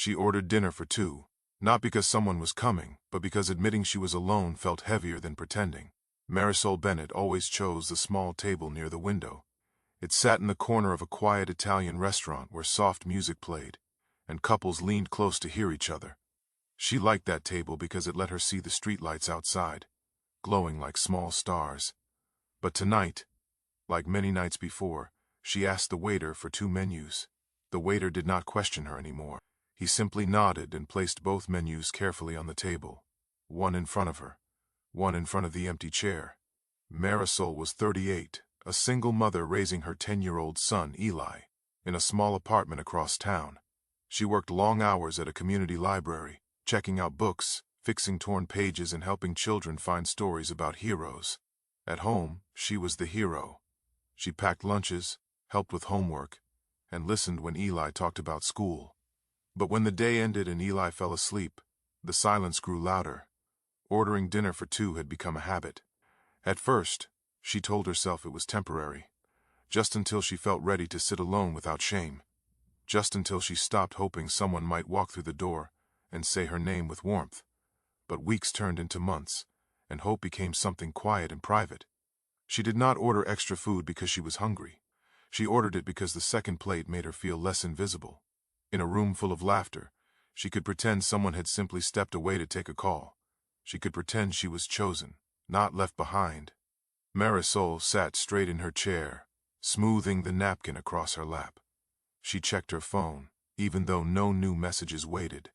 She ordered dinner for two, not because someone was coming, but because admitting she was alone felt heavier than pretending. Marisol Bennett always chose the small table near the window. It sat in the corner of a quiet Italian restaurant where soft music played, and couples leaned close to hear each other. She liked that table because it let her see the streetlights outside, glowing like small stars. But tonight, like many nights before, she asked the waiter for two menus. The waiter did not question her anymore. He simply nodded and placed both menus carefully on the table, one in front of her, one in front of the empty chair. Marisol was 38, a single mother raising her 10-year-old son, Eli, in a small apartment across town. She worked long hours at a community library, checking out books, fixing torn pages, and helping children find stories about heroes. At home, she was the hero. She packed lunches, helped with homework, and listened when Eli talked about school. But when the day ended and Eli fell asleep, the silence grew louder. Ordering dinner for two had become a habit. At first, she told herself it was temporary, just until she felt ready to sit alone without shame, just until she stopped hoping someone might walk through the door and say her name with warmth. But weeks turned into months, and hope became something quiet and private. She did not order extra food because she was hungry. She ordered it because the second plate made her feel less invisible. In a room full of laughter, she could pretend someone had simply stepped away to take a call. She could pretend she was chosen, not left behind. Marisol sat straight in her chair, smoothing the napkin across her lap. She checked her phone, even though no new messages waited.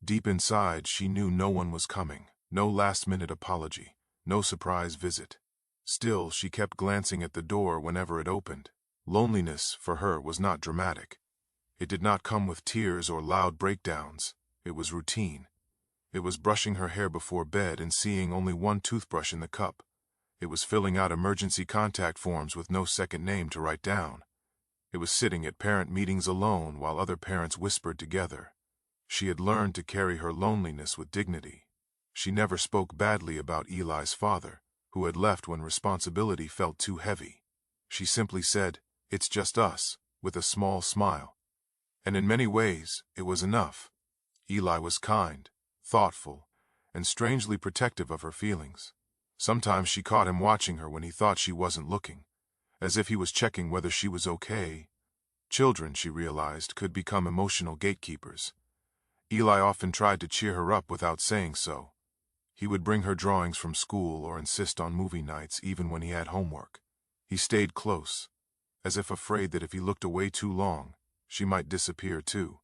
Deep inside, she knew no one was coming, no last-minute apology, no surprise visit. Still, she kept glancing at the door whenever it opened. Loneliness, for her, was not dramatic. It did not come with tears or loud breakdowns. It was routine. It was brushing her hair before bed and seeing only one toothbrush in the cup. It was filling out emergency contact forms with no second name to write down. It was sitting at parent meetings alone while other parents whispered together. She had learned to carry her loneliness with dignity. She never spoke badly about Eli's father, who had left when responsibility felt too heavy. She simply said, "It's just us," with a small smile. And in many ways, it was enough. Eli was kind, thoughtful, and strangely protective of her feelings. Sometimes she caught him watching her when he thought she wasn't looking, as if he was checking whether she was okay. Children, she realized, could become emotional gatekeepers. Eli often tried to cheer her up without saying so. He would bring her drawings from school or insist on movie nights even when he had homework. He stayed close, as if afraid that if he looked away too long, she might disappear too.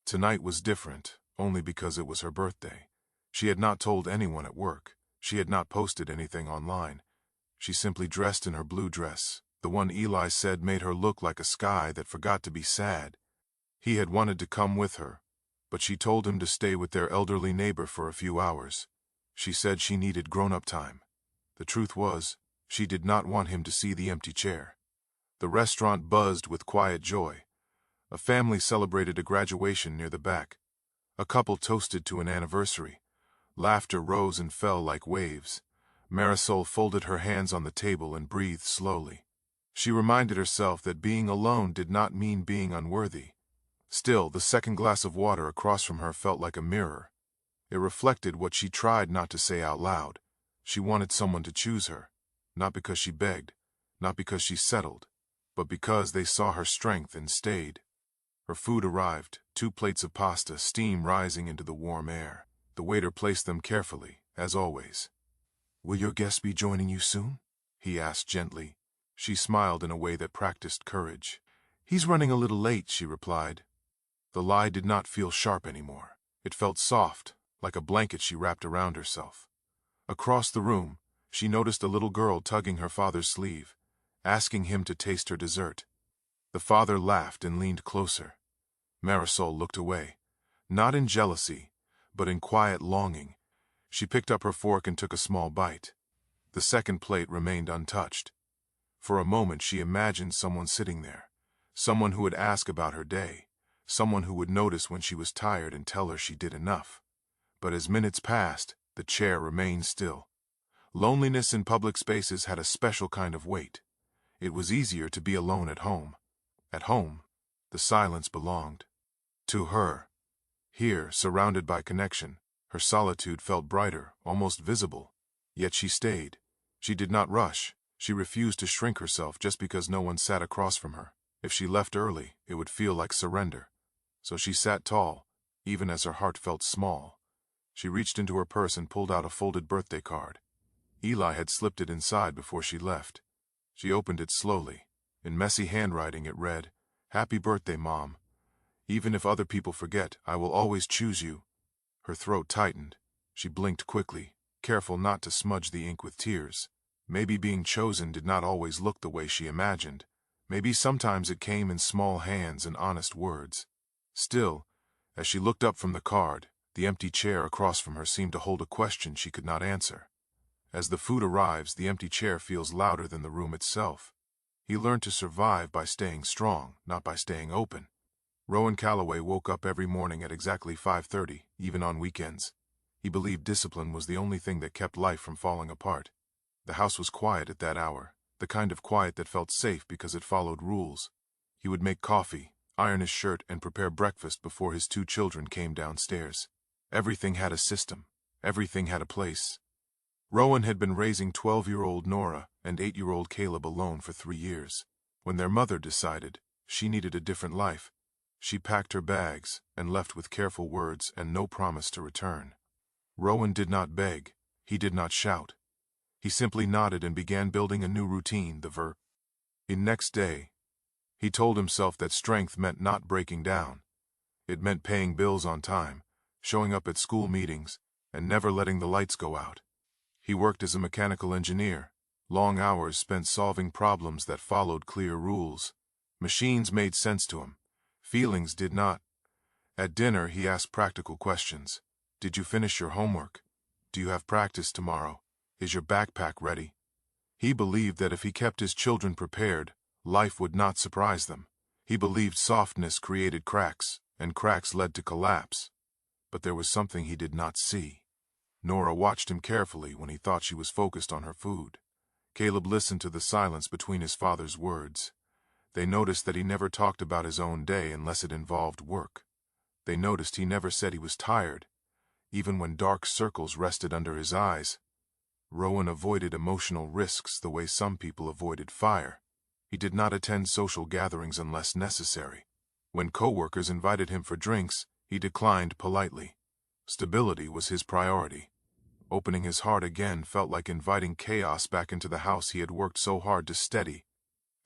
Tonight was different, only because it was her birthday. She had not told anyone at work. She had not posted anything online. She simply dressed in her blue dress, the one Eli said made her look like a sky that forgot to be sad. He had wanted to come with her, but she told him to stay with their elderly neighbor for a few hours. She said she needed grown-up time. The truth was, she did not want him to see the empty chair. The restaurant buzzed with quiet joy. A family celebrated a graduation near the back. A couple toasted to an anniversary. Laughter rose and fell like waves. Marisol folded her hands on the table and breathed slowly. She reminded herself that being alone did not mean being unworthy. Still, the second glass of water across from her felt like a mirror. It reflected what she tried not to say out loud. She wanted someone to choose her, not because she begged, not because she settled, but because they saw her strength and stayed. Her food arrived, 2 plates of pasta, steam rising into the warm air. The waiter placed them carefully, as always. "Will your guest be joining you soon?" he asked gently. She smiled in a way that practiced courage. "He's running a little late," she replied. The lie did not feel sharp anymore. It felt soft, like a blanket she wrapped around herself. Across the room, she noticed a little girl tugging her father's sleeve, asking him to taste her dessert. The father laughed and leaned closer. Marisol looked away, not in jealousy, but in quiet longing. She picked up her fork and took a small bite. The second plate remained untouched. For a moment she imagined someone sitting there, someone who would ask about her day, someone who would notice when she was tired and tell her she did enough. But as minutes passed, the chair remained still. Loneliness in public spaces had a special kind of weight. It was easier to be alone at home. At home, the silence belonged to her. Here, surrounded by connection, her solitude felt brighter, almost visible. Yet she stayed. She did not rush. She refused to shrink herself just because no one sat across from her. If she left early, it would feel like surrender. So she sat tall, even as her heart felt small. She reached into her purse and pulled out a folded birthday card. Eli had slipped it inside before she left. She opened it slowly. In messy handwriting it read, "Happy birthday, Mom. Even if other people forget, I will always choose you." Her throat tightened. She blinked quickly, careful not to smudge the ink with tears. Maybe being chosen did not always look the way she imagined. Maybe sometimes it came in small hands and honest words. Still, as she looked up from the card, the empty chair across from her seemed to hold a question she could not answer. As the food arrives, the empty chair feels louder than the room itself. He learned to survive by staying strong, not by staying open. Rowan Calloway woke up every morning at exactly 5:30, even on weekends. He believed discipline was the only thing that kept life from falling apart. The house was quiet at that hour, the kind of quiet that felt safe because it followed rules. He would make coffee, iron his shirt, and prepare breakfast before his 2 children came downstairs. Everything had a system. Everything had a place. Rowan had been raising 12-year-old Nora and 8-year-old Caleb alone for 3 years. When their mother decided she needed a different life, she packed her bags and left with careful words and no promise to return. Rowan did not beg. He did not shout. He simply nodded and began building a new routine, the next day. He told himself that strength meant not breaking down. It meant paying bills on time, showing up at school meetings, and never letting the lights go out. He worked as a mechanical engineer, long hours spent solving problems that followed clear rules. Machines made sense to him. Feelings did not. At dinner, he asked practical questions. Did you finish your homework? Do you have practice tomorrow? Is your backpack ready? He believed that if he kept his children prepared, life would not surprise them. He believed softness created cracks, and cracks led to collapse. But there was something he did not see. Nora watched him carefully when he thought she was focused on her food. Caleb listened to the silence between his father's words. They noticed that he never talked about his own day unless it involved work. They noticed he never said he was tired, even when dark circles rested under his eyes. Rowan avoided emotional risks the way some people avoided fire. He did not attend social gatherings unless necessary. When coworkers invited him for drinks, he declined politely. Stability was his priority. Opening his heart again felt like inviting chaos back into the house he had worked so hard to steady.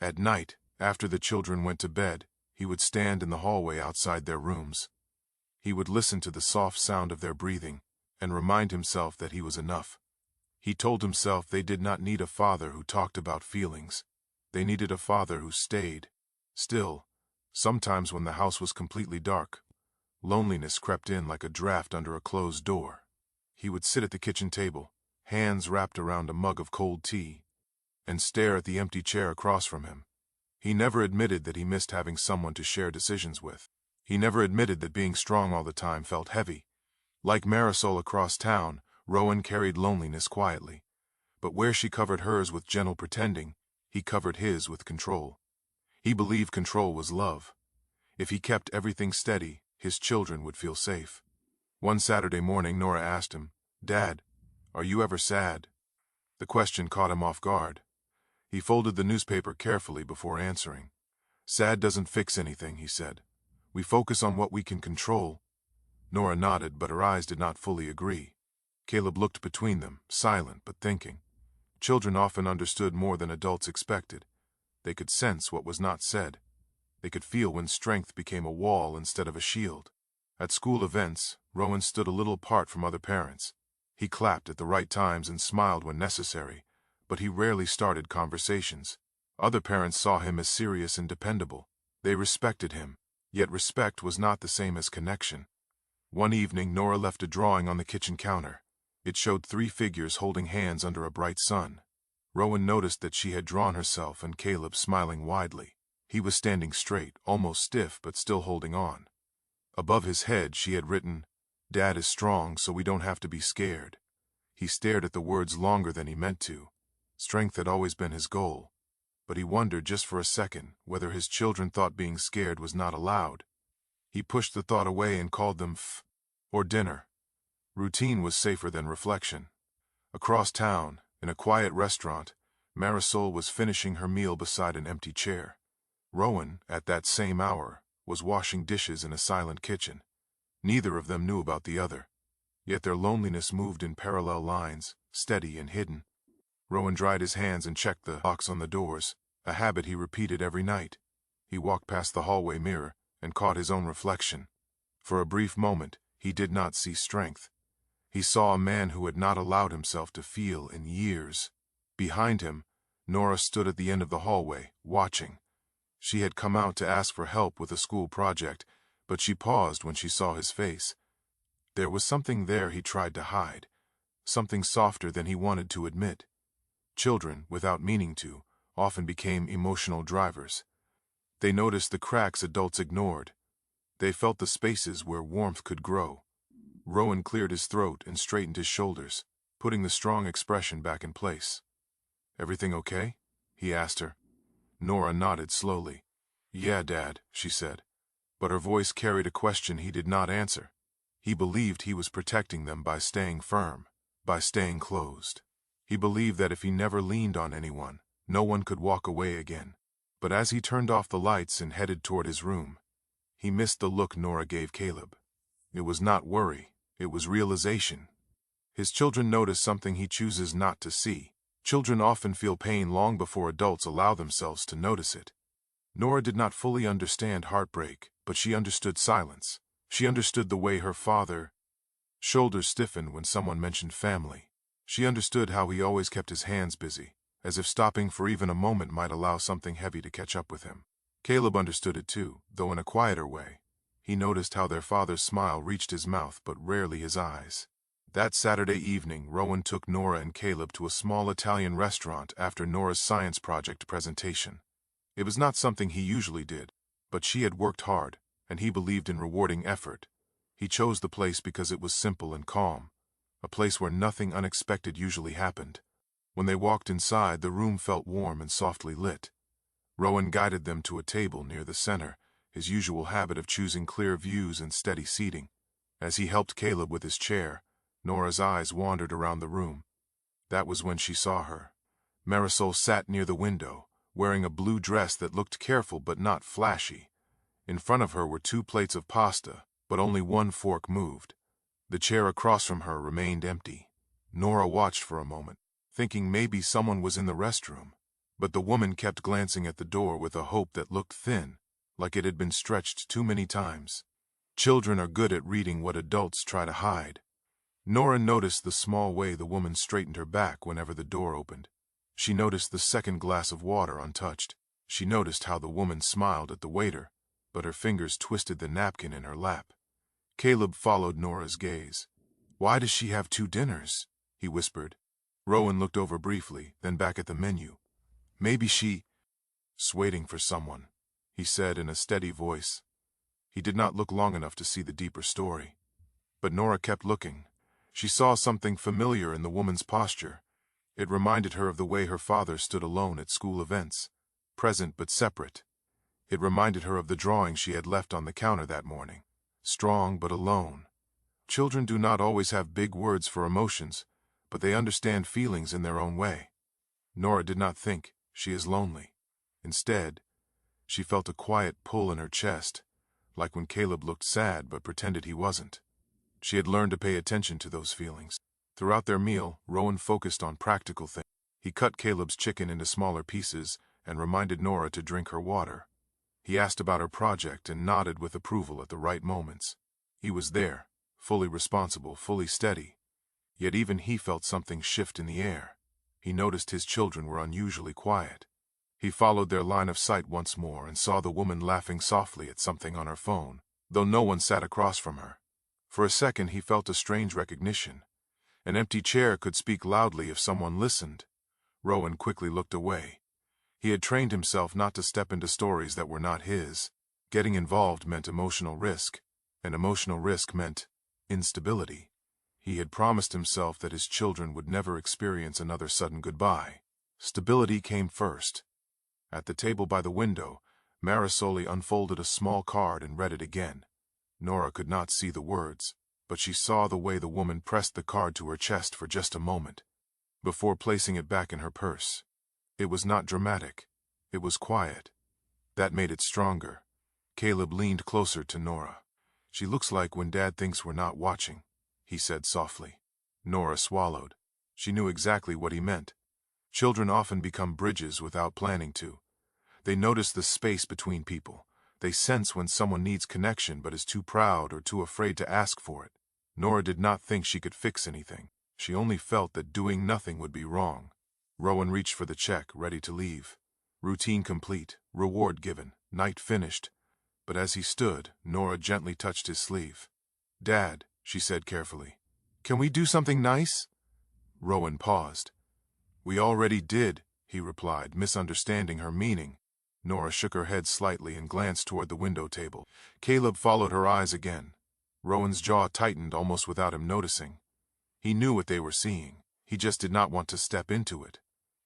At night, after the children went to bed, he would stand in the hallway outside their rooms. He would listen to the soft sound of their breathing and remind himself that he was enough. He told himself they did not need a father who talked about feelings. They needed a father who stayed. Still, sometimes when the house was completely dark, loneliness crept in like a draft under a closed door. He would sit at the kitchen table, hands wrapped around a mug of cold tea, and stare at the empty chair across from him. He never admitted that he missed having someone to share decisions with. He never admitted that being strong all the time felt heavy. Like Marisol across town, Rowan carried loneliness quietly. But where she covered hers with gentle pretending, he covered his with control. He believed control was love. If he kept everything steady, his children would feel safe. One Saturday morning, Nora asked him, "Dad, are you ever sad?" The question caught him off guard. He folded the newspaper carefully before answering. "Sad doesn't fix anything," he said. "We focus on what we can control." Nora nodded, but her eyes did not fully agree. Caleb looked between them, silent but thinking. Children often understood more than adults expected. They could sense what was not said. They could feel when strength became a wall instead of a shield. At school events, Rowan stood a little apart from other parents. He clapped at the right times and smiled when necessary, but he rarely started conversations. Other parents saw him as serious and dependable. They respected him, yet respect was not the same as connection. One evening, Nora left a drawing on the kitchen counter. It showed 3 figures holding hands under a bright sun. Rowan noticed that she had drawn herself and Caleb smiling widely. He was standing straight, almost stiff, but still holding on. Above his head, she had written, "Dad is strong, so we don't have to be scared." He stared at the words longer than he meant to. Strength had always been his goal. But he wondered just for a second whether his children thought being scared was not allowed. He pushed the thought away and called them or dinner. Routine was safer than reflection. Across town, in a quiet restaurant, Marisol was finishing her meal beside an empty chair. Rowan, at that same hour, was washing dishes in a silent kitchen. Neither of them knew about the other. Yet their loneliness moved in parallel lines, steady and hidden. Rowan dried his hands and checked the locks on the doors, a habit he repeated every night. He walked past the hallway mirror and caught his own reflection. For a brief moment, he did not see strength. He saw a man who had not allowed himself to feel in years. Behind him, Nora stood at the end of the hallway, watching. She had come out to ask for help with a school project, but she paused when she saw his face. There was something there he tried to hide, something softer than he wanted to admit. Children, without meaning to, often became emotional drivers. They noticed the cracks adults ignored. They felt the spaces where warmth could grow. Rowan cleared his throat and straightened his shoulders, putting the strong expression back in place. "Everything okay?" he asked her. Nora nodded slowly. "Yeah, Dad," she said. But her voice carried a question he did not answer. He believed he was protecting them by staying firm, by staying closed. He believed that if he never leaned on anyone, no one could walk away again. But as he turned off the lights and headed toward his room, he missed the look Nora gave Caleb. It was not worry, it was realization. His children notice something he chooses not to see. Children often feel pain long before adults allow themselves to notice it. Nora did not fully understand heartbreak, but she understood silence. She understood the way her father shoulders stiffened when someone mentioned family. She understood how he always kept his hands busy, as if stopping for even a moment might allow something heavy to catch up with him. Caleb understood it too, though in a quieter way. He noticed how their father's smile reached his mouth but rarely his eyes. That Saturday evening, Rowan took Nora and Caleb to a small Italian restaurant after Nora's science project presentation. It was not something he usually did, but she had worked hard, and he believed in rewarding effort. He chose the place because it was simple and calm, a place where nothing unexpected usually happened. When they walked inside, the room felt warm and softly lit. Rowan guided them to a table near the center, his usual habit of choosing clear views and steady seating. As he helped Caleb with his chair, Nora's eyes wandered around the room. That was when she saw her. Marisol sat near the window, wearing a blue dress that looked careful but not flashy. In front of her were 2 plates of pasta, but only one fork moved. The chair across from her remained empty. Nora watched for a moment, thinking maybe someone was in the restroom. But the woman kept glancing at the door with a hope that looked thin, like it had been stretched too many times. Children are good at reading what adults try to hide. Nora noticed the small way the woman straightened her back whenever the door opened. She noticed the second glass of water untouched. She noticed how the woman smiled at the waiter, but her fingers twisted the napkin in her lap. Caleb followed Nora's gaze. "Why does she have 2 dinners?" he whispered. Rowan looked over briefly, then back at the menu. "Maybe she's waiting for someone," he said in a steady voice. He did not look long enough to see the deeper story. But Nora kept looking. She saw something familiar in the woman's posture. It reminded her of the way her father stood alone at school events, present but separate. It reminded her of the drawing she had left on the counter that morning, strong but alone. Children do not always have big words for emotions, but they understand feelings in their own way. Nora did not think, "She is lonely." Instead, she felt a quiet pull in her chest, like when Caleb looked sad but pretended he wasn't. She had learned to pay attention to those feelings. Throughout their meal, Rowan focused on practical things. He cut Caleb's chicken into smaller pieces and reminded Nora to drink her water. He asked about her project and nodded with approval at the right moments. He was there, fully responsible, fully steady. Yet even he felt something shift in the air. He noticed his children were unusually quiet. He followed their line of sight once more and saw the woman laughing softly at something on her phone, though no one sat across from her. For a second he felt a strange recognition. An empty chair could speak loudly if someone listened. Rowan quickly looked away. He had trained himself not to step into stories that were not his. Getting involved meant emotional risk, and emotional risk meant instability. He had promised himself that his children would never experience another sudden goodbye. Stability came first. At the table by the window, Marisol unfolded a small card and read it again. Nora could not see the words, but she saw the way the woman pressed the card to her chest for just a moment, before placing it back in her purse. It was not dramatic. It was quiet. That made it stronger. Caleb leaned closer to Nora. "She looks like when Dad thinks we're not watching," he said softly. Nora swallowed. She knew exactly what he meant. Children often become bridges without planning to. They notice the space between people. They sense when someone needs connection but is too proud or too afraid to ask for it. Nora did not think she could fix anything. She only felt that doing nothing would be wrong. Rowan reached for the check, ready to leave. Routine complete, reward given, night finished. But as he stood, Nora gently touched his sleeve. "Dad," she said carefully, "can we do something nice?" Rowan paused. "We already did," he replied, misunderstanding her meaning. Nora shook her head slightly and glanced toward the window table. Caleb followed her eyes again. Rowan's jaw tightened almost without him noticing. He knew what they were seeing. He just did not want to step into it.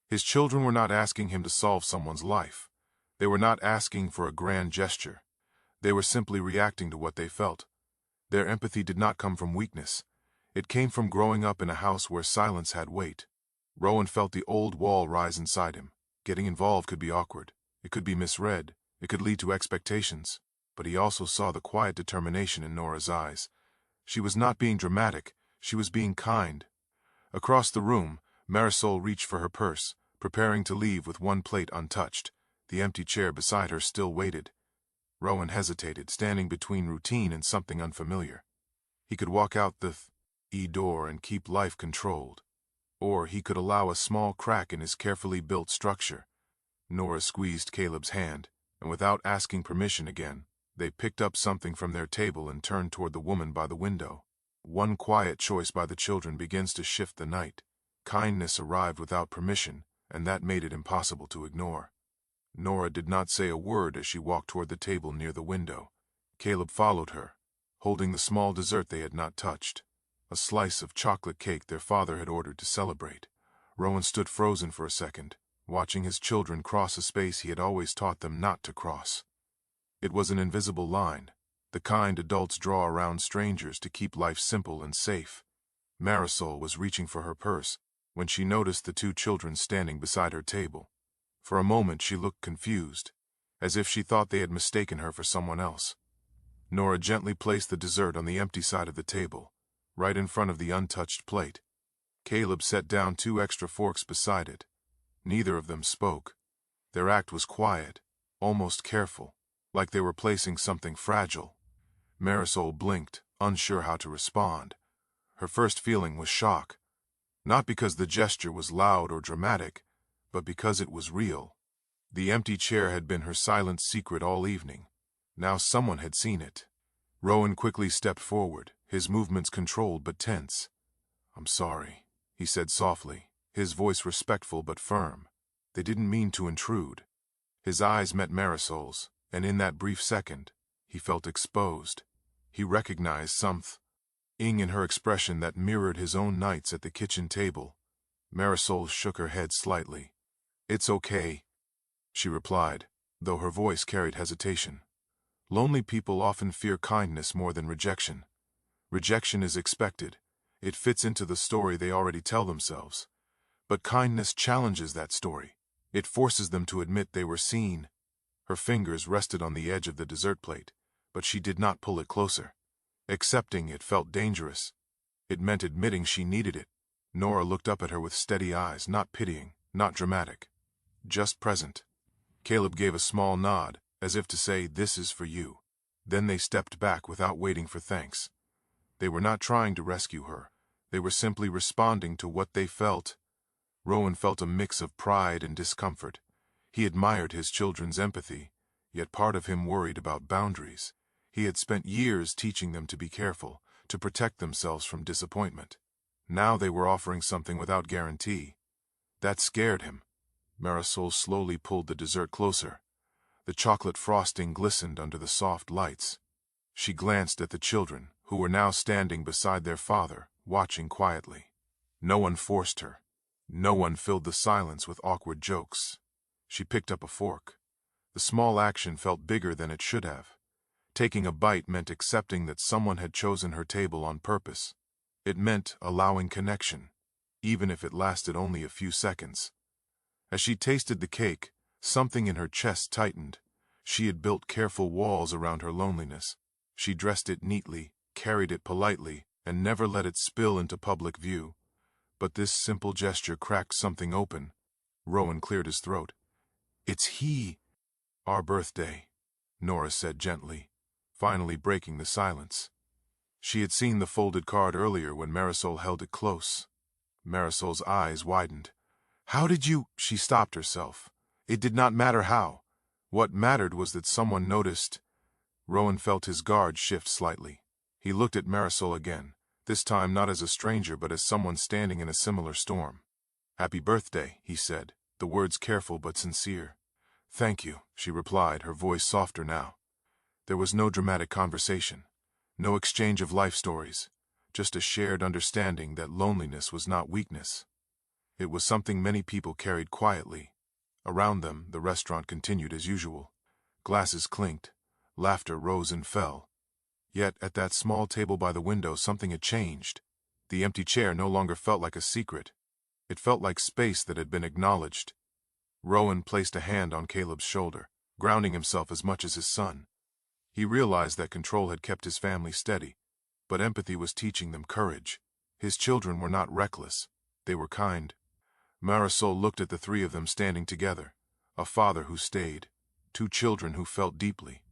His children were not asking him to solve someone's life. They were not asking for a grand gesture. They were simply reacting to what they felt. Their empathy did not come from weakness. It came from growing up in a house where silence had weight. Rowan felt the old wall rise inside him. Getting involved could be awkward. It could be misread. It could lead to expectations. But he also saw the quiet determination in Nora's eyes. She was not being dramatic. She was being kind. Across the room, Marisol reached for her purse, preparing to leave with one plate untouched. The empty chair beside her still waited. Rowan hesitated, standing between routine and something unfamiliar. He could walk out the door and keep life controlled. Or he could allow a small crack in his carefully built structure. Nora squeezed Caleb's hand, and without asking permission again, they picked up something from their table and turned toward the woman by the window. One quiet choice by the children begins to shift the night. Kindness arrived without permission, and that made it impossible to ignore. Nora did not say a word as she walked toward the table near the window. Caleb followed her, holding the small dessert they had not touched, a slice of chocolate cake their father had ordered to celebrate. Rowan stood frozen for a second, watching his children cross a space he had always taught them not to cross. It was an invisible line, the kind adults draw around strangers to keep life simple and safe. Marisol was reaching for her purse when she noticed the two children standing beside her table. For a moment she looked confused, as if she thought they had mistaken her for someone else. Nora gently placed the dessert on the empty side of the table, right in front of the untouched plate. Caleb set down 2 extra forks beside it. Neither of them spoke. Their act was quiet, almost careful, like they were placing something fragile. Marisol blinked, unsure how to respond. Her first feeling was shock, not because the gesture was loud or dramatic, but because it was real. The empty chair had been her silent secret all evening. Now someone had seen it. Rowan quickly stepped forward, his movements controlled but tense. "I'm sorry," he said softly, his voice respectful but firm. They didn't mean to intrude. His eyes met Marisol's, and in that brief second, he felt exposed. He recognized something in her expression that mirrored his own nights at the kitchen table. Marisol shook her head slightly. "It's okay," she replied, though her voice carried hesitation. Lonely people often fear kindness more than rejection. Rejection is expected. It fits into the story they already tell themselves. But kindness challenges that story. It forces them to admit they were seen. Her fingers rested on the edge of the dessert plate, but she did not pull it closer. Accepting it felt dangerous. It meant admitting she needed it. Nora looked up at her with steady eyes, not pitying, not dramatic, just present. Caleb gave a small nod, as if to say, "This is for you." Then they stepped back without waiting for thanks. They were not trying to rescue her. They were simply responding to what they felt. Rowan felt a mix of pride and discomfort. He admired his children's empathy, yet part of him worried about boundaries. He had spent years teaching them to be careful, to protect themselves from disappointment. Now they were offering something without guarantee. That scared him. Marisol slowly pulled the dessert closer. The chocolate frosting glistened under the soft lights. She glanced at the children, who were now standing beside their father, watching quietly. No one forced her. No one filled the silence with awkward jokes. She picked up a fork. The small action felt bigger than it should have. Taking a bite meant accepting that someone had chosen her table on purpose. It meant allowing connection, even if it lasted only a few seconds. As she tasted the cake, something in her chest tightened. She had built careful walls around her loneliness. She dressed it neatly, carried it politely, and never let it spill into public view. But this simple gesture cracked something open. Rowan cleared his throat. "It's he." "Our birthday," Nora said gently, finally breaking the silence. She had seen the folded card earlier when Marisol held it close. Marisol's eyes widened. "How did you—" She stopped herself. It did not matter how. What mattered was that someone noticed. Rowan felt his guard shift slightly. He looked at Marisol again, this time not as a stranger but as someone standing in a similar storm. "Happy birthday," he said, the words careful but sincere. "Thank you," she replied, her voice softer now. There was no dramatic conversation, no exchange of life stories, just a shared understanding that loneliness was not weakness. It was something many people carried quietly. Around them, the restaurant continued as usual. Glasses clinked, laughter rose and fell. Yet, at that small table by the window, something had changed. The empty chair no longer felt like a secret. It felt like space that had been acknowledged. Rowan placed a hand on Caleb's shoulder, grounding himself as much as his son. He realized that control had kept his family steady, but empathy was teaching them courage. His children were not reckless. They were kind. Marisol looked at the three of them standing together. A father who stayed. Two children who felt deeply.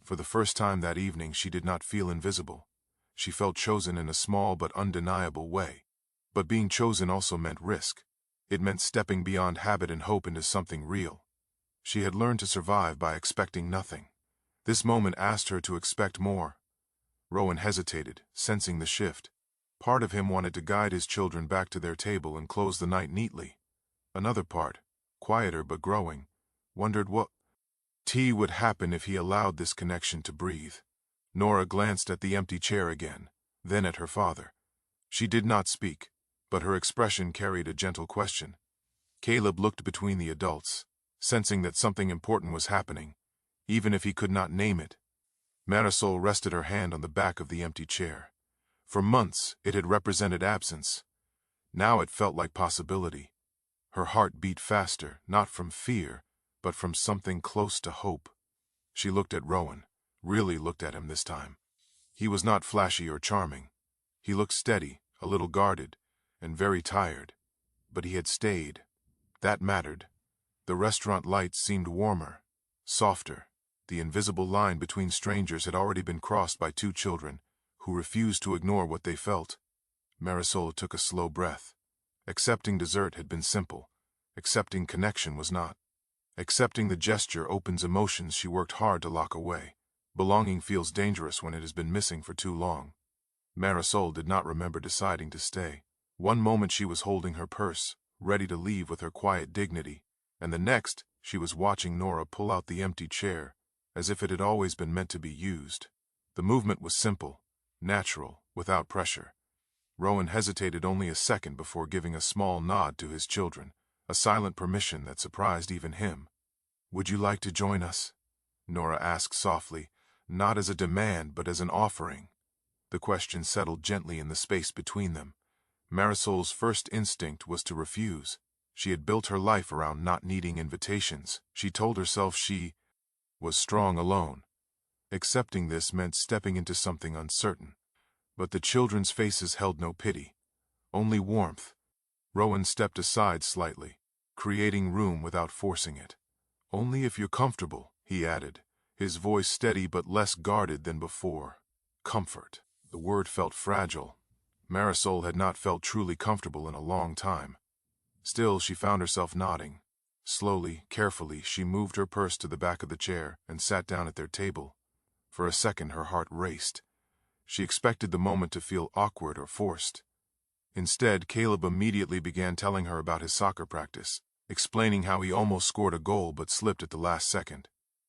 For the first time that evening, she did not feel invisible. She felt chosen in a small but undeniable way. But being chosen also meant risk. It meant stepping beyond habit and hope into something real. She had learned to survive by expecting nothing. This moment asked her to expect more. Rowan hesitated, sensing the shift. Part of him wanted to guide his children back to their table and close the night neatly. Another part, quieter but growing, wondered what would happen if he allowed this connection to breathe. Nora glanced at the empty chair again, then at her father. She did not speak, but her expression carried a gentle question. Caleb looked between the adults, sensing that something important was happening, even if he could not name it. Marisol rested her hand on the back of the empty chair. For months, it had represented absence. Now it felt like possibility. Her heart beat faster, not from fear, but from something close to hope. She looked at Rowan, really looked at him this time. He was not flashy or charming. He looked steady, a little guarded, and very tired. But he had stayed. That mattered. The restaurant lights seemed warmer, softer. The invisible line between strangers had already been crossed by two children, who refused to ignore what they felt. Marisol took a slow breath. Accepting dessert had been simple. Accepting connection was not. Accepting the gesture opens emotions she worked hard to lock away. Belonging feels dangerous when it has been missing for too long. Marisol did not remember deciding to stay. One moment she was holding her purse, ready to leave with her quiet dignity, and the next she was watching Nora pull out the empty chair, as if it had always been meant to be used. The movement was simple, natural, without pressure. Rowan hesitated only a second before giving a small nod to his children, a silent permission that surprised even him. "Would you like to join us?" Nora asked softly, not as a demand but as an offering. The question settled gently in the space between them. Marisol's first instinct was to refuse. She had built her life around not needing invitations. She told herself she was strong alone. Accepting this meant stepping into something uncertain. But the children's faces held no pity, only warmth. Rowan stepped aside slightly, creating room without forcing it. "Only if you're comfortable," he added, his voice steady but less guarded than before. Comfort. The word felt fragile. Marisol had not felt truly comfortable in a long time. Still, she found herself nodding. Slowly, carefully, she moved her purse to the back of the chair and sat down at their table. For a second, her heart raced. She expected the moment to feel awkward or forced. Instead, Caleb immediately began telling her about his soccer practice, explaining how he almost scored a goal but slipped at the last second.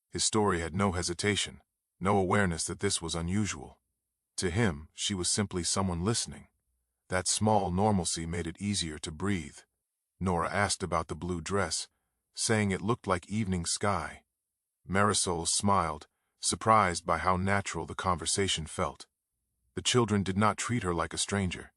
His story had no hesitation, no awareness that this was unusual. To him, she was simply someone listening. That small normalcy made it easier to breathe. Nora asked about the blue dress, saying it looked like evening sky. Marisol smiled, surprised by how natural the conversation felt. The children did not treat her like a stranger.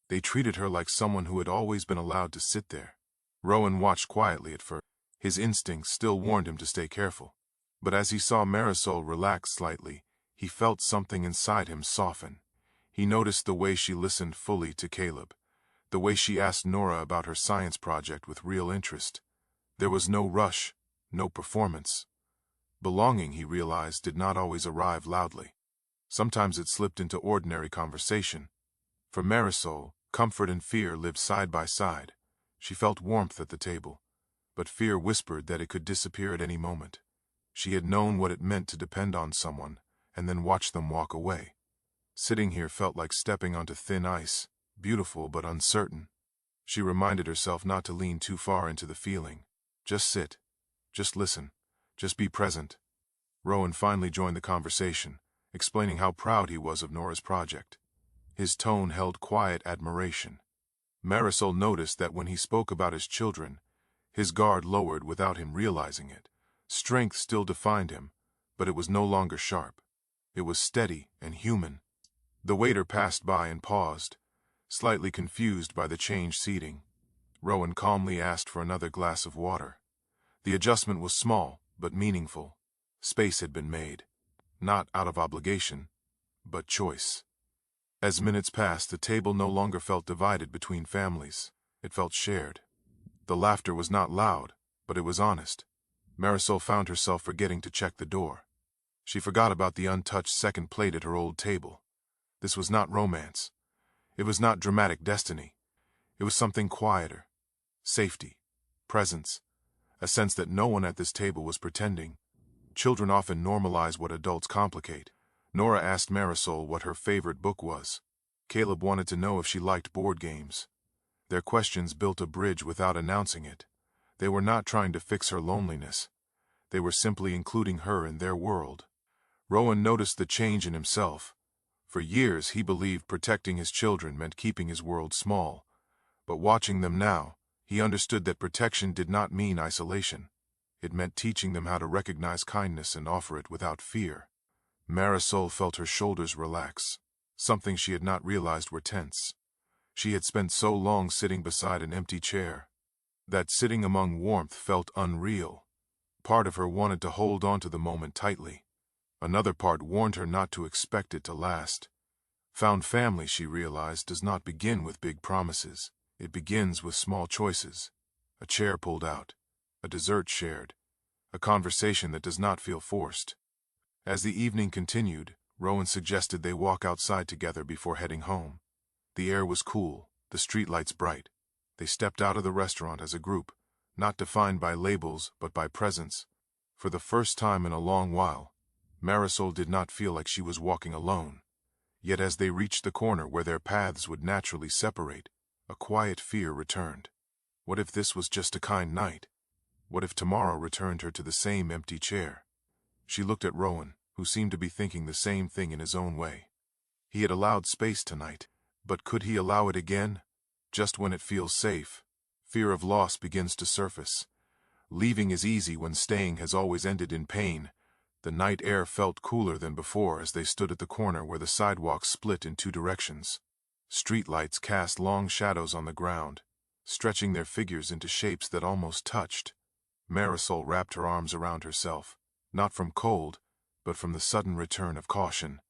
They treated her like someone who had always been allowed to sit there. Rowan watched quietly at first. His instincts still warned him to stay careful. But as he saw Marisol relax slightly, he felt something inside him soften. He noticed the way she listened fully to Caleb, the way she asked Nora about her science project with real interest. There was no rush, no performance. Belonging, he realized, did not always arrive loudly. Sometimes it slipped into ordinary conversation. For Marisol, comfort and fear lived side by side. She felt warmth at the table, but fear whispered that it could disappear at any moment. She had known what it meant to depend on someone, and then watch them walk away. Sitting here felt like stepping onto thin ice, beautiful but uncertain. She reminded herself not to lean too far into the feeling. Just sit. Just listen. Just be present. Rowan finally joined the conversation, explaining how proud he was of Nora's project. His tone held quiet admiration. Marisol noticed that when he spoke about his children, his guard lowered without him realizing it. Strength still defined him, but it was no longer sharp. It was steady and human. The waiter passed by and paused, slightly confused by the changed seating. Rowan calmly asked for another glass of water. The adjustment was small, but meaningful. Space had been made, not out of obligation, but choice. As minutes passed, the table no longer felt divided between families. It felt shared. The laughter was not loud, but it was honest. Marisol found herself forgetting to check the door. She forgot about the untouched second plate at her old table. This was not romance. It was not dramatic destiny. It was something quieter. Safety. Presence. A sense that no one at this table was pretending. Children often normalize what adults complicate. Nora asked Marisol what her favorite book was. Caleb wanted to know if she liked board games. Their questions built a bridge without announcing it. They were not trying to fix her loneliness. They were simply including her in their world. Rowan noticed the change in himself. For years he believed protecting his children meant keeping his world small. But watching them now, he understood that protection did not mean isolation. It meant teaching them how to recognize kindness and offer it without fear. Marisol felt her shoulders relax, something she had not realized were tense. She had spent so long sitting beside an empty chair. That sitting among warmth felt unreal. Part of her wanted to hold on to the moment tightly. Another part warned her not to expect it to last. Found family, she realized, does not begin with big promises. It begins with small choices. A chair pulled out. A dessert shared. A conversation that does not feel forced. As the evening continued, Rowan suggested they walk outside together before heading home. The air was cool, the streetlights bright. They stepped out of the restaurant as a group, not defined by labels but by presence. For the first time in a long while, Marisol did not feel like she was walking alone. Yet as they reached the corner where their paths would naturally separate, a quiet fear returned. What if this was just a kind night? What if tomorrow returned her to the same empty chair? She looked at Rowan, who seemed to be thinking the same thing in his own way. He had allowed space tonight, but could he allow it again? Just when it feels safe, fear of loss begins to surface. Leaving is easy when staying has always ended in pain. The night air felt cooler than before as they stood at the corner where the sidewalk split in two directions. Streetlights cast long shadows on the ground, stretching their figures into shapes that almost touched. Marisol wrapped her arms around herself, not from cold, but from the sudden return of caution.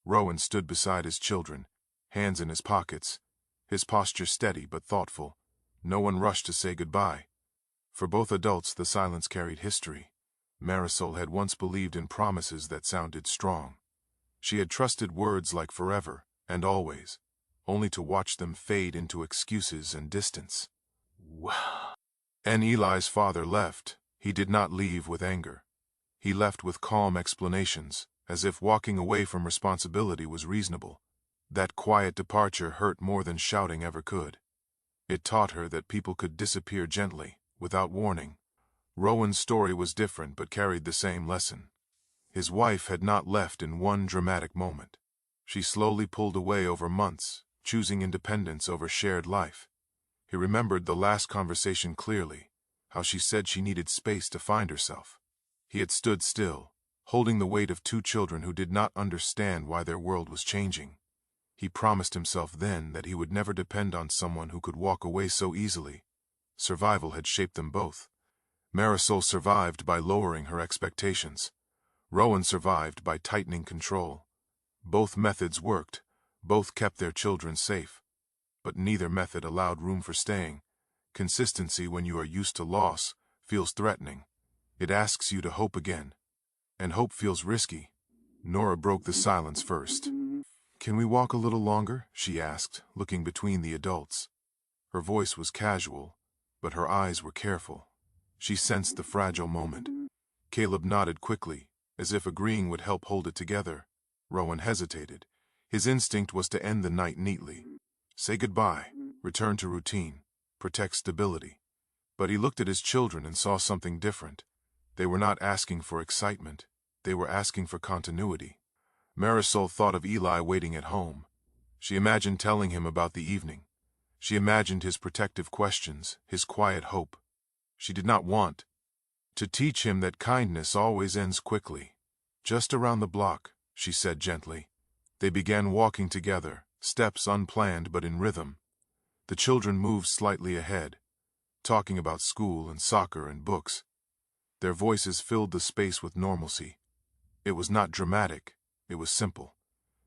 Rowan stood beside his children, hands in his pockets, his posture steady but thoughtful. No one rushed to say goodbye. For both adults, the silence carried history. Marisol had once believed in promises that sounded strong. She had trusted words like forever and always, only to watch them fade into excuses and distance. And Eli's father left. He did not leave with anger. He left with calm explanations, as if walking away from responsibility was reasonable. That quiet departure hurt more than shouting ever could. It taught her that people could disappear gently, without warning. Rowan's story was different but carried the same lesson. His wife had not left in one dramatic moment. She slowly pulled away over months, choosing independence over shared life. He remembered the last conversation clearly, how she said she needed space to find herself. He had stood still, holding the weight of two children who did not understand why their world was changing. He promised himself then that he would never depend on someone who could walk away so easily. Survival had shaped them both. Marisol survived by lowering her expectations. Rowan survived by tightening control. Both methods worked, both kept their children safe. But neither method allowed room for staying. Consistency, when you are used to loss, feels threatening. It asks you to hope again. And hope feels risky. Nora broke the silence first. "Can we walk a little longer?" she asked, looking between the adults. Her voice was casual, but her eyes were careful. She sensed the fragile moment. Caleb nodded quickly, as if agreeing would help hold it together. Rowan hesitated. His instinct was to end the night neatly. Say goodbye, return to routine, protect stability. But he looked at his children and saw something different. They were not asking for excitement. They were asking for continuity. Marisol thought of Eli waiting at home. She imagined telling him about the evening. She imagined his protective questions, his quiet hope. She did not want to teach him that kindness always ends quickly. "Just around the block," she said gently. They began walking together, steps unplanned but in rhythm. The children moved slightly ahead, talking about school and soccer and books. Their voices filled the space with normalcy. It was not dramatic, it was simple.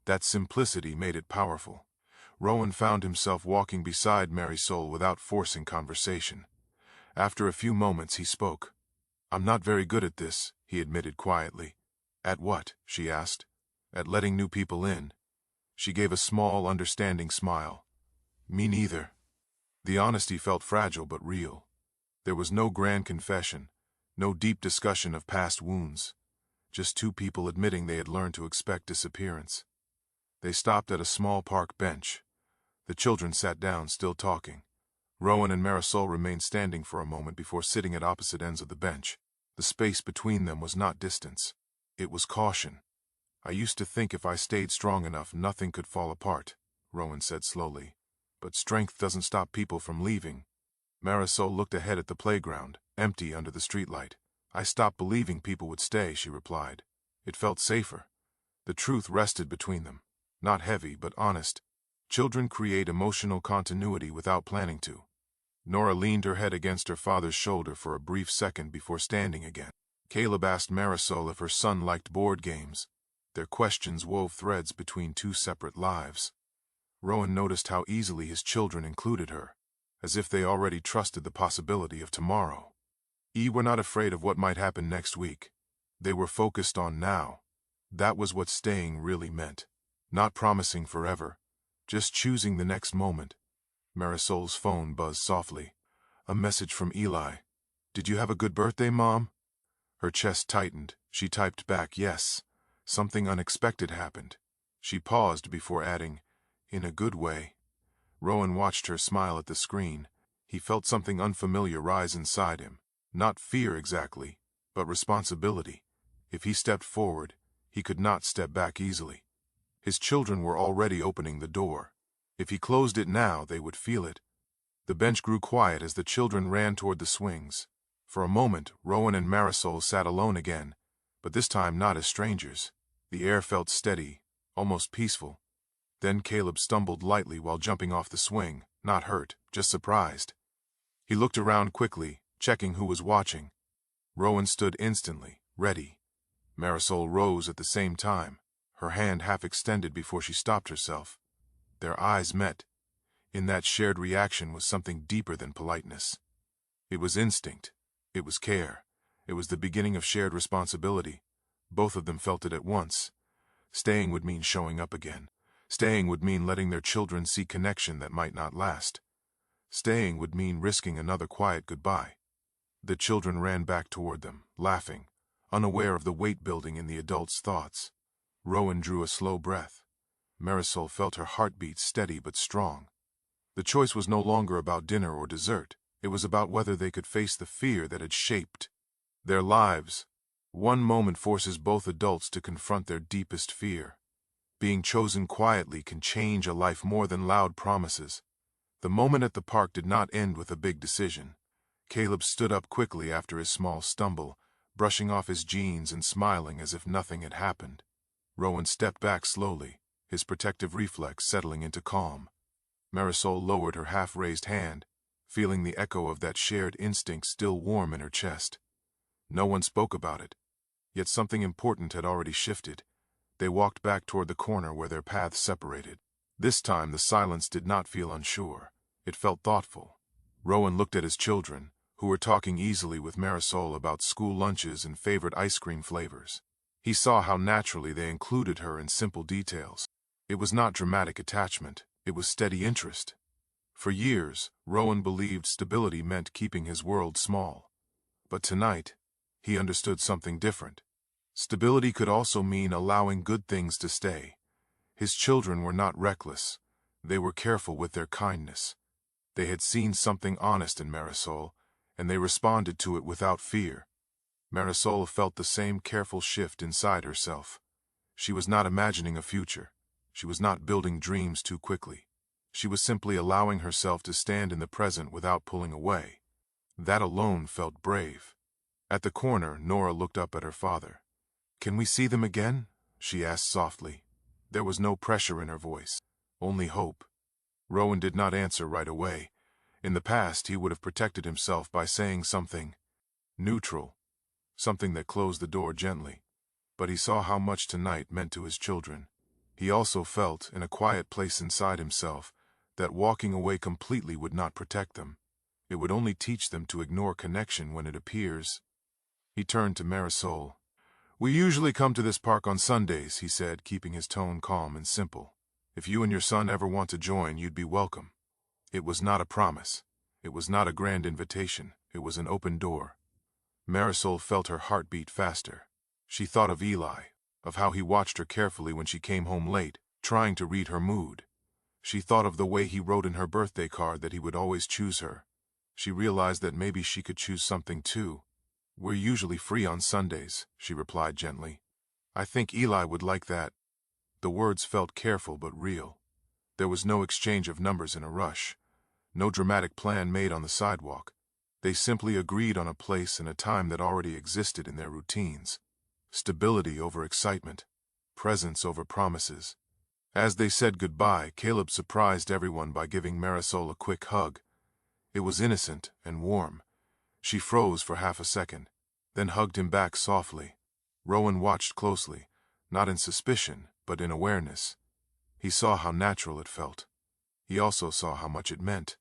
That simplicity made it powerful. Rowan found himself walking beside Marisol without forcing conversation. After a few moments he spoke. "I'm not very good at this," he admitted quietly. "At what?" she asked. "At letting new people in." She gave a small, understanding smile. "Me neither." The honesty felt fragile but real. There was no grand confession, no deep discussion of past wounds. Just two people admitting they had learned to expect disappearance. They stopped at a small park bench. The children sat down, still talking. Rowan and Marisol remained standing for a moment before sitting at opposite ends of the bench. The space between them was not distance. It was caution. "I used to think if I stayed strong enough, nothing could fall apart," Rowan said slowly. "But strength doesn't stop people from leaving." Marisol looked ahead at the playground, empty under the streetlight. "I stopped believing people would stay," she replied. It felt safer. The truth rested between them. Not heavy, but honest. Children create emotional continuity without planning to. Nora leaned her head against her father's shoulder for a brief second before standing again. Caleb asked Marisol if her son liked board games. Their questions wove threads between two separate lives. Rowan noticed how easily his children included her, as if they already trusted the possibility of tomorrow. Were not afraid of what might happen next week. They were focused on now. That was what staying really meant. Not promising forever, just choosing the next moment. Marisol's phone buzzed softly. A message from Eli. "Did you have a good birthday, Mom?" Her chest tightened. She typed back, "Yes." Something unexpected happened. She paused before adding, "In a good way." Rowan watched her smile at the screen. He felt something unfamiliar rise inside him. Not fear exactly, but responsibility. If he stepped forward, he could not step back easily. His children were already opening the door. If he closed it now, they would feel it. The bench grew quiet as the children ran toward the swings. For a moment, Rowan and Marisol sat alone again, but this time not as strangers. The air felt steady, almost peaceful. Then Caleb stumbled lightly while jumping off the swing, not hurt, just surprised. He looked around quickly, checking who was watching. Rowan stood instantly, ready. Marisol rose at the same time, her hand half extended before she stopped herself. Their eyes met. In that shared reaction was something deeper than politeness. It was instinct. It was care. It was the beginning of shared responsibility. Both of them felt it at once. Staying would mean showing up again. Staying would mean letting their children see connection that might not last. Staying would mean risking another quiet goodbye. The children ran back toward them, laughing, unaware of the weight building in the adults' thoughts. Rowan drew a slow breath. Marisol felt her heartbeat steady but strong. The choice was no longer about dinner or dessert. It was about whether they could face the fear that had shaped their lives. One moment forces both adults to confront their deepest fear. Being chosen quietly can change a life more than loud promises. The moment at the park did not end with a big decision. Caleb stood up quickly after his small stumble, brushing off his jeans and smiling as if nothing had happened. Rowan stepped back slowly, his protective reflex settling into calm. Marisol lowered her half-raised hand, feeling the echo of that shared instinct still warm in her chest. No one spoke about it, yet something important had already shifted. They walked back toward the corner where their paths separated. This time the silence did not feel unsure. It felt thoughtful. Rowan looked at his children, who were talking easily with Marisol about school lunches and favorite ice cream flavors. He saw how naturally they included her in simple details. It was not dramatic attachment, it was steady interest. For years, Rowan believed stability meant keeping his world small. But tonight, he understood something different. Stability could also mean allowing good things to stay. His children were not reckless. They were careful with their kindness. They had seen something honest in Marisol, and they responded to it without fear. Marisol felt the same careful shift inside herself. She was not imagining a future. She was not building dreams too quickly. She was simply allowing herself to stand in the present without pulling away. That alone felt brave. At the corner, Nora looked up at her father. "Can we see them again?" she asked softly. There was no pressure in her voice, only hope. Rowan did not answer right away. In the past, he would have protected himself by saying something neutral, something that closed the door gently. But he saw how much tonight meant to his children. He also felt, in a quiet place inside himself, that walking away completely would not protect them. It would only teach them to ignore connection when it appears. He turned to Marisol. "We usually come to this park on Sundays," he said, keeping his tone calm and simple. "If you and your son ever want to join, you'd be welcome." It was not a promise. It was not a grand invitation. It was an open door. Marisol felt her heart beat faster. She thought of Eli, of how he watched her carefully when she came home late, trying to read her mood. She thought of the way he wrote in her birthday card that he would always choose her. She realized that maybe she could choose something too. "We're usually free on Sundays," she replied gently. "I think Eli would like that." The words felt careful but real. There was no exchange of numbers in a rush. No dramatic plan made on the sidewalk. They simply agreed on a place and a time that already existed in their routines. Stability over excitement. Presence over promises. As they said goodbye, Caleb surprised everyone by giving Marisol a quick hug. It was innocent and warm. She froze for half a second, then hugged him back softly. Rowan watched closely, not in suspicion, but in awareness. He saw how natural it felt. He also saw how much it meant.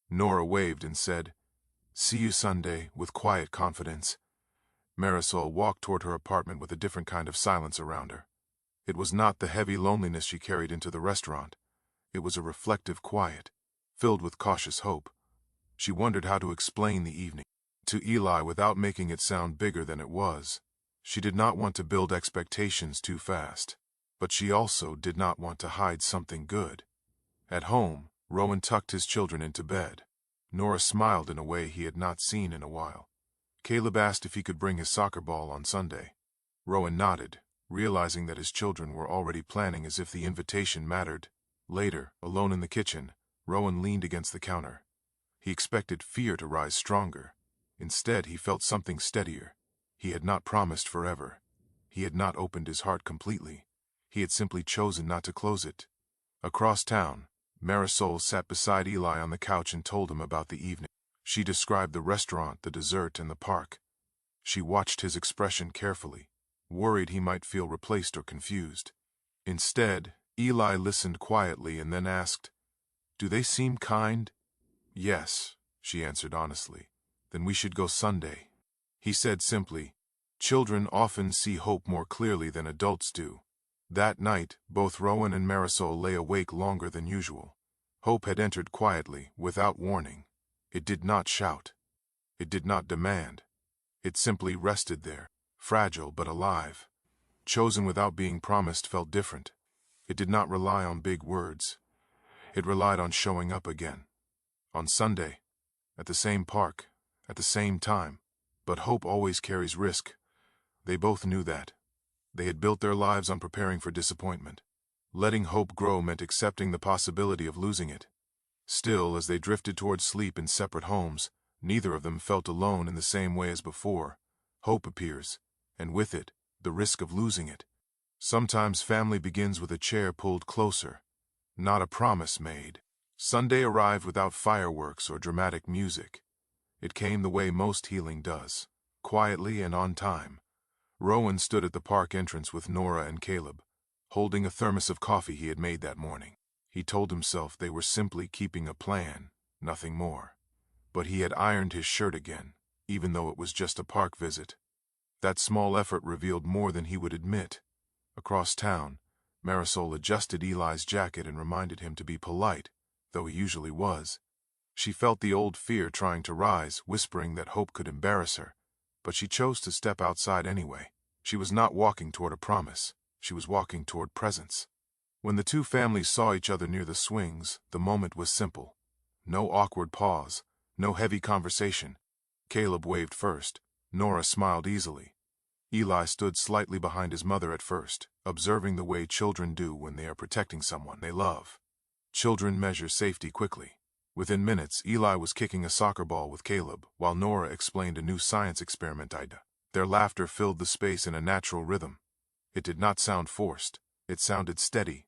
Nora waved and said, "See you Sunday," with quiet confidence. Marisol walked toward her apartment with a different kind of silence around her. It was not the heavy loneliness she carried into the restaurant. It was a reflective quiet, filled with cautious hope. She wondered how to explain the evening to Eli without making it sound bigger than it was. She did not want to build expectations too fast, but she also did not want to hide something good. At home, Rowan tucked his children into bed. Nora smiled in a way he had not seen in a while. Caleb asked if he could bring his soccer ball on Sunday. Rowan nodded, realizing that his children were already planning as if the invitation mattered. Later, alone in the kitchen, Rowan leaned against the counter. He expected fear to rise stronger. Instead, he felt something steadier. He had not promised forever. He had not opened his heart completely. He had simply chosen not to close it. Across town, Marisol sat beside Eli on the couch and told him about the evening. She described the restaurant, the dessert, and the park. She watched his expression carefully, worried he might feel replaced or confused. Instead, Eli listened quietly and then asked, "Do they seem kind?" "Yes," she answered honestly. "Then we should go Sunday." He said simply, "Children often see hope more clearly than adults do." That night, both Rowan and Marisol lay awake longer than usual. Hope had entered quietly, without warning. It did not shout. It did not demand. It simply rested there, fragile but alive. Chosen without being promised felt different. It did not rely on big words. It relied on showing up again. On Sunday, at the same park, at the same time. But hope always carries risk. They both knew that. They had built their lives on preparing for disappointment. Letting hope grow meant accepting the possibility of losing it. Still, as they drifted towards sleep in separate homes, neither of them felt alone in the same way as before. Hope appears, and with it, the risk of losing it. Sometimes family begins with a chair pulled closer, not a promise made. Sunday arrived without fireworks or dramatic music. It came the way most healing does, quietly and on time. Rowan stood at the park entrance with Nora and Caleb, holding a thermos of coffee he had made that morning. He told himself they were simply keeping a plan, nothing more. But he had ironed his shirt again, even though it was just a park visit. That small effort revealed more than he would admit. Across town, Marisol adjusted Eli's jacket and reminded him to be polite, though he usually was. She felt the old fear trying to rise, whispering that hope could embarrass her, but she chose to step outside anyway. She was not walking toward a promise, she was walking toward presence. When the two families saw each other near the swings, the moment was simple. No awkward pause, no heavy conversation. Caleb waved first. Nora smiled easily. Eli stood slightly behind his mother at first, observing the way children do when they are protecting someone they love. Children measure safety quickly. Within minutes, Eli was kicking a soccer ball with Caleb, while Nora explained a new science experiment idea. Their laughter filled the space in a natural rhythm. It did not sound forced. It sounded steady.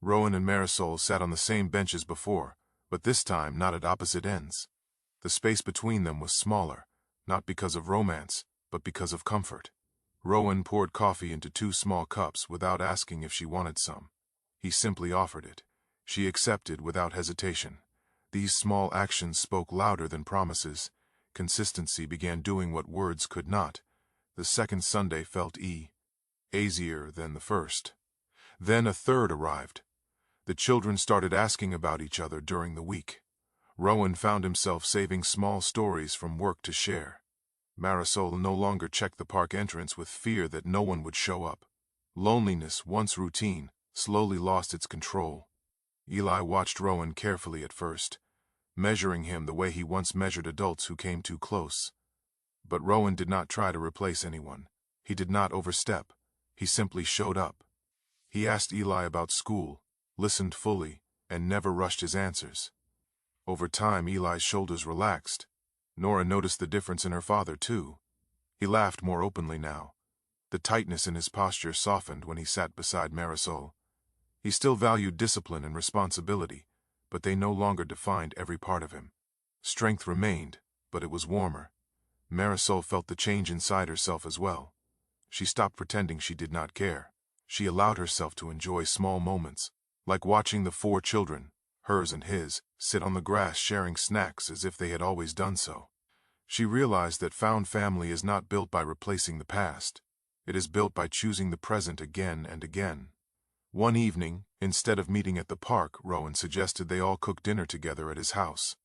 Rowan and Marisol sat on the same bench as before, but this time not at opposite ends. The space between them was smaller, not because of romance, but because of comfort. Rowan poured coffee into 2 small cups without asking if she wanted some. He simply offered it. She accepted without hesitation. These small actions spoke louder than promises. Consistency began doing what words could not. The second Sunday felt easier than the first. Then a third arrived. The children started asking about each other during the week. Rowan found himself saving small stories from work to share. Marisol no longer checked the park entrance with fear that no one would show up. Loneliness, once routine, slowly lost its control. Eli watched Rowan carefully at first, measuring him the way he once measured adults who came too close. But Rowan did not try to replace anyone. He did not overstep. He simply showed up. He asked Eli about school, listened fully, and never rushed his answers. Over time, Eli's shoulders relaxed. Nora noticed the difference in her father, too. He laughed more openly now. The tightness in his posture softened when he sat beside Marisol. He still valued discipline and responsibility, but they no longer defined every part of him. Strength remained, but it was warmer. Marisol felt the change inside herself as well. She stopped pretending she did not care. She allowed herself to enjoy small moments, like watching the 4 children, hers and his, sit on the grass sharing snacks as if they had always done so. She realized that found family is not built by replacing the past. It is built by choosing the present again and again. One evening, instead of meeting at the park, Rowan suggested they all cook dinner together at his house.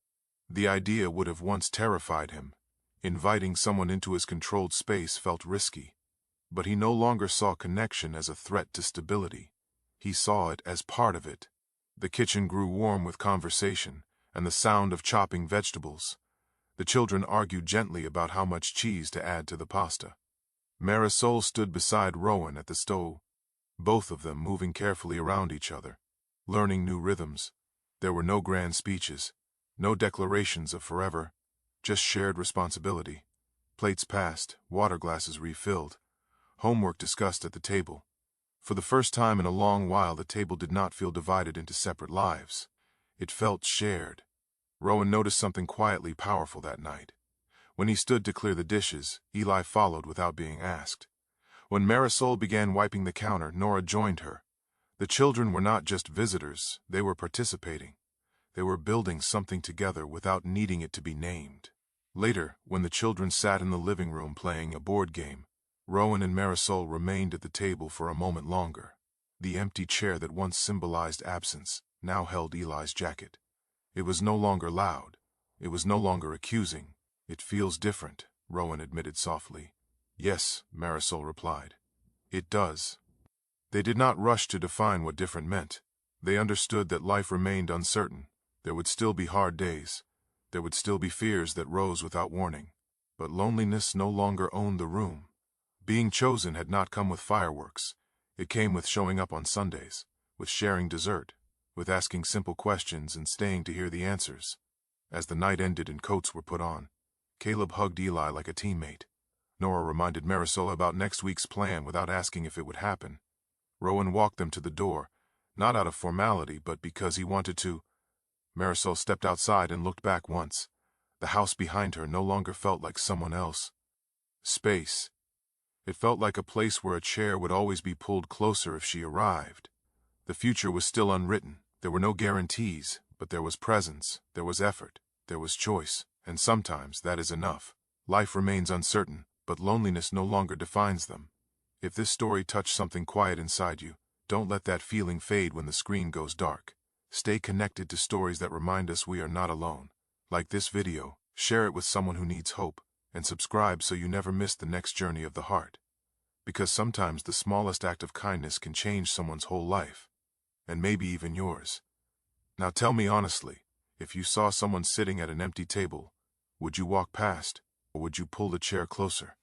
The idea would have once terrified him. Inviting someone into his controlled space felt risky. But he no longer saw connection as a threat to stability. He saw it as part of it. The kitchen grew warm with conversation and the sound of chopping vegetables. The children argued gently about how much cheese to add to the pasta. Marisol stood beside Rowan at the stove, both of them moving carefully around each other, learning new rhythms. There were no grand speeches, no declarations of forever, just shared responsibility. Plates passed, water glasses refilled, homework discussed at the table. For the first time in a long while, the table did not feel divided into separate lives. It felt shared. Rowan noticed something quietly powerful that night. When he stood to clear the dishes, Eli followed without being asked. When Marisol began wiping the counter, Nora joined her. The children were not just visitors, they were participating. They were building something together without needing it to be named. Later, when the children sat in the living room playing a board game, Rowan and Marisol remained at the table for a moment longer. The empty chair that once symbolized absence now held Eli's jacket. It was no longer loud. It was no longer accusing. "It feels different," Rowan admitted softly. "Yes," Marisol replied. "It does." They did not rush to define what different meant. They understood that life remained uncertain. There would still be hard days. There would still be fears that rose without warning. But loneliness no longer owned the room. Being chosen had not come with fireworks. It came with showing up on Sundays, with sharing dessert, with asking simple questions and staying to hear the answers. As the night ended and coats were put on, Caleb hugged Eli like a teammate. Nora reminded Marisol about next week's plan without asking if it would happen. Rowan walked them to the door, not out of formality but because he wanted to. Marisol stepped outside and looked back once. The house behind her no longer felt like someone else. Space. It felt like a place where a chair would always be pulled closer if she arrived. The future was still unwritten. There were no guarantees, but there was presence, there was effort, there was choice, and sometimes that is enough. Life remains uncertain, but loneliness no longer defines them. If this story touched something quiet inside you, don't let that feeling fade when the screen goes dark. Stay connected to stories that remind us we are not alone. Like this video, share it with someone who needs hope, and subscribe so you never miss the next journey of the heart. Because sometimes the smallest act of kindness can change someone's whole life, and maybe even yours. Now tell me honestly, if you saw someone sitting at an empty table, would you walk past, or would you pull the chair closer?